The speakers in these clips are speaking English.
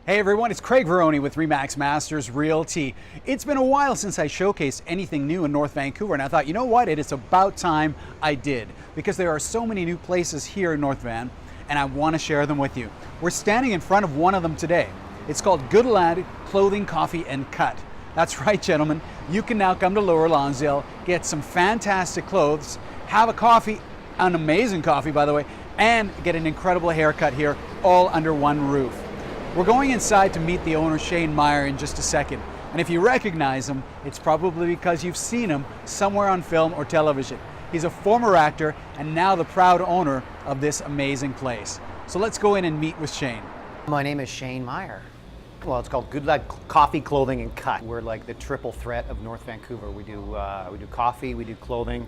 Hey everyone, it's Craig Veroni with RE/MAX Masters Realty. It's been a while since I showcased anything new in North Vancouver, and I thought, you know what, it is about time I did, because there are so many new places here in North Van, and I want to share them with you. We're standing in front of one of them today. It's called Goodlad Clothing, Coffee and Cut. That's right, gentlemen. You can now come to Lower Lonsdale, get some fantastic clothes, have a coffee, an amazing coffee by the way, and get an incredible haircut here, all under one roof. We're going inside to meet the owner, Shane Meyer, in just a second. And if you recognize him, it's probably because you've seen him somewhere on film or television. He's a former actor and now the proud owner of this amazing place. So let's go in and meet with Shane. My name is Shane Meyer. Well, it's called Goodlad Coffee, Clothing and Cut. We're like the triple threat of North Vancouver. We do coffee, we do clothing,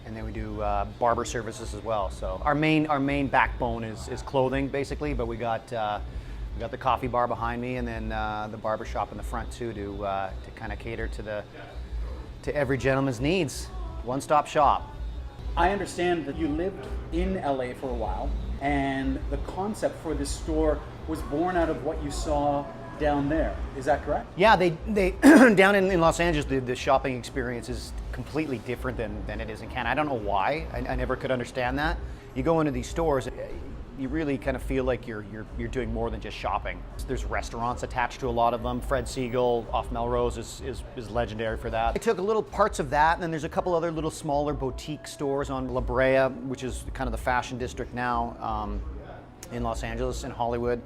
and then we do barber services as well. So our main backbone is clothing basically, but we got the coffee bar behind me, and then the barber shop in the front too, to kind of cater to every gentleman's needs. One-stop shop. I understand that you lived in LA for a while, and the concept for this store was born out of what you saw down there. Is that correct? Yeah, they down in Los Angeles, the shopping experience is completely different than it is in Canada. I don't know why. I never could understand that. You go into these stores, you really kind of feel like you're doing more than just shopping. There's restaurants attached to a lot of them. Fred Siegel off Melrose is legendary for that. I took a little parts of that, and then there's a couple other little smaller boutique stores on La Brea, which is kind of the fashion district now in Los Angeles and Hollywood.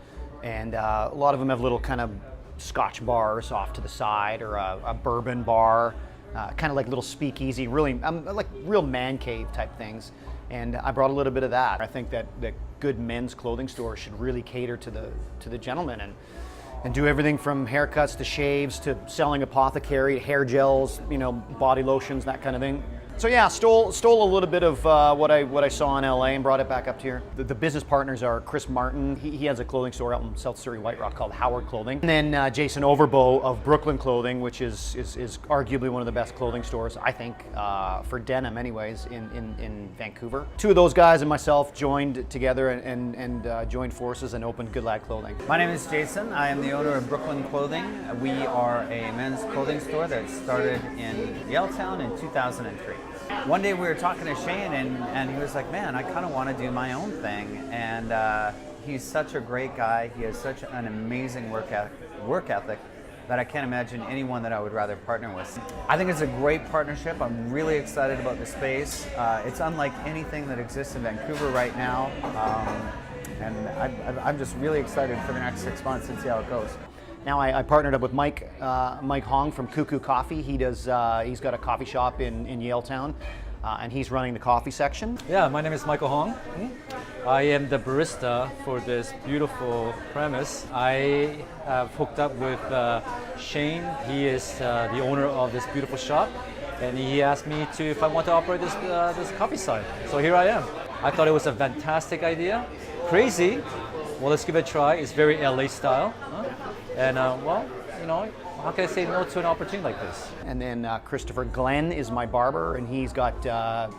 And a lot of them have little kind of Scotch bars off to the side, or a bourbon bar, kind of like little speakeasy, really like real man cave type things. And I brought a little bit of that. I think that good men's clothing stores should really cater to the gentleman and do everything from haircuts to shaves to selling apothecary, hair gels, body lotions, that kind of thing. So yeah, stole a little bit of what I saw in LA and brought it back up here. The business partners are Chris Martin. He has a clothing store out in South Surrey, White Rock, called Howard Clothing. And then Jason Overbow of Brooklyn Clothing, which is arguably one of the best clothing stores, I think, for denim anyways, in Vancouver. Two of those guys and myself joined together and joined forces and opened Goodlad Clothing. My name is Jason. I am the owner of Brooklyn Clothing. We are a men's clothing store that started in Yaletown in 2003. One day we were talking to Shane, and he was like, man, I kind of want to do my own thing. And he's such a great guy. He has such an amazing work ethic that I can't imagine anyone that I would rather partner with. I think it's a great partnership. I'm really excited about the space. It's unlike anything that exists in Vancouver right now. And I'm just really excited for the next 6 months and see how it goes. Now I partnered up with Mike Hong from Cuckoo Coffee. He's got a coffee shop in Yaletown, and he's running the coffee section. Yeah, my name is Michael Hong. I am the barista for this beautiful premise. I have hooked up with Shane. He is the owner of this beautiful shop, and he asked me if I want to operate this coffee side. So here I am. I thought it was a fantastic idea. Crazy. Well, let's give it a try. It's very LA style. And well, how can I say no to an opportunity like this? And then Christopher Glenn is my barber, and he's got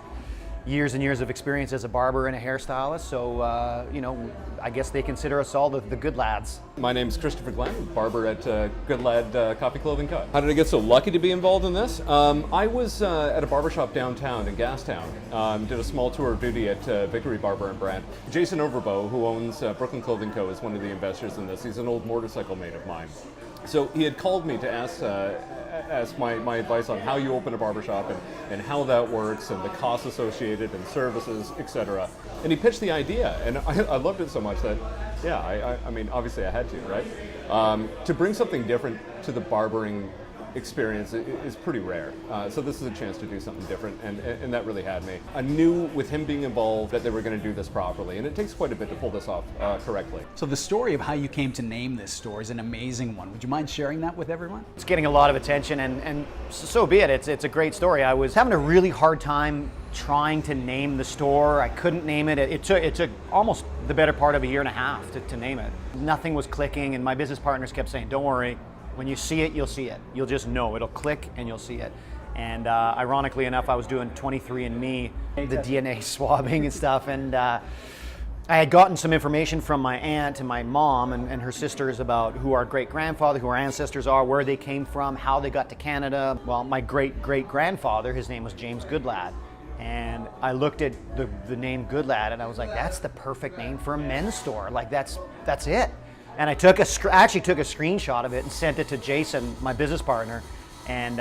years and years of experience as a barber and a hairstylist. So, I guess they consider us all the good lads. My name's Christopher Glenn, barber at Goodlad Coffee, Clothing, Cut. How did I get so lucky to be involved in this? I was at a barbershop downtown in Gastown. Did a small tour of duty at Victory Barber and Brand. Jason Overbow, who owns Brooklyn Clothing Co., is one of the investors in this. He's an old motorcycle mate of mine. So he had called me to ask my advice on how you open a barbershop and how that works and the costs associated and services, etc. And he pitched the idea, and I loved it so much that, yeah, I mean, obviously I had to, right? To bring something different to the barbering experience is pretty rare. So this is a chance to do something different, and that really had me. I knew with him being involved that they were going to do this properly, and it takes quite a bit to pull this off correctly. So the story of how you came to name this store is an amazing one. Would you mind sharing that with everyone? It's getting a lot of attention, and so be it. It's a great story. I was having a really hard time trying to name the store. I couldn't name it. It took almost the better part of a year and a half to name it. Nothing was clicking, and my business partners kept saying, don't worry, when you see it, you'll see it. You'll just know. It'll click and you'll see it. And ironically enough, I was doing 23andMe, the DNA swabbing and stuff, and I had gotten some information from my aunt and my mom and her sisters about who our great-grandfather, who our ancestors are, where they came from, how they got to Canada. Well, my great-great-grandfather, his name was James Goodlad. And I looked at the name Goodlad and I was like, that's the perfect name for a men's store. Like, that's it. And I actually took a screenshot of it and sent it to Jason, my business partner. And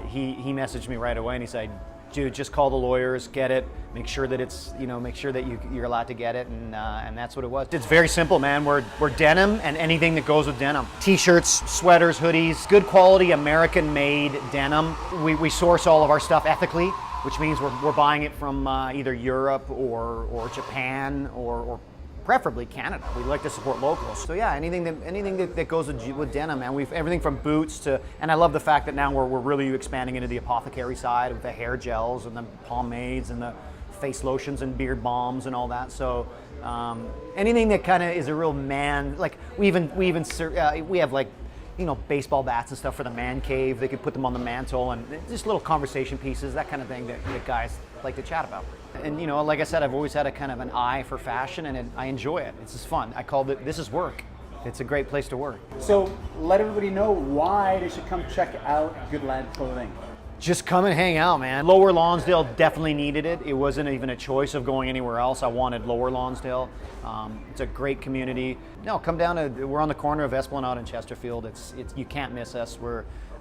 he messaged me right away and he said, dude, just call the lawyers, get it, make sure that it's, make sure that you're allowed to get it, and that's what it was. It's very simple, man. We're denim and anything that goes with denim. T-shirts, sweaters, hoodies, good quality American-made denim. We source all of our stuff ethically, which means we're buying it from either Europe or Japan or preferably Canada. We like to support locals. So yeah, anything that goes with denim, man. We've everything from boots to, and I love the fact that now we're really expanding into the apothecary side with the hair gels and the pomades and the face lotions and beard balms and all that. So anything that kind of is a real man, like we have like, baseball bats and stuff for the man cave. They could put them on the mantle and just little conversation pieces, that kind of thing that guys like to chat about. And like I said, I've always had a kind of an eye for fashion, and I enjoy it. It's just fun. I called it, this is work. It's a great place to work. So let everybody know why they should come check out Goodlad Clothing. Just come and hang out, man. Lower Lonsdale definitely needed it. It wasn't even a choice of going anywhere else. I wanted Lower Lonsdale. It's a great community. No, come down we're on the corner of Esplanade and Chesterfield. It's you can't miss us.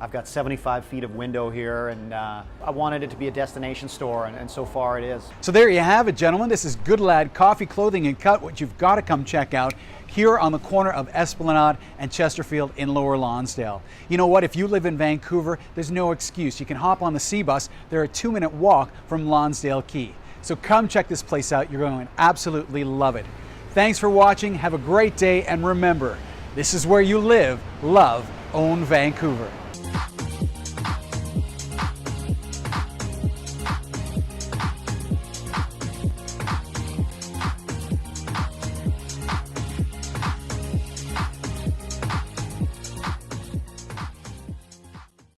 I've got 75 feet of window here, and I wanted it to be a destination store, and so far it is. So there you have it, gentlemen. This is Goodlad Coffee, Clothing, and Cut, what you've got to come check out here on the corner of Esplanade and Chesterfield in Lower Lonsdale. You know what? If you live in Vancouver, there's no excuse. You can hop on the C bus. They're a 2-minute walk from Lonsdale Quay. So come check this place out. You're going to absolutely love it. Thanks for watching. Have a great day, and remember, this is where you live, love, own Vancouver.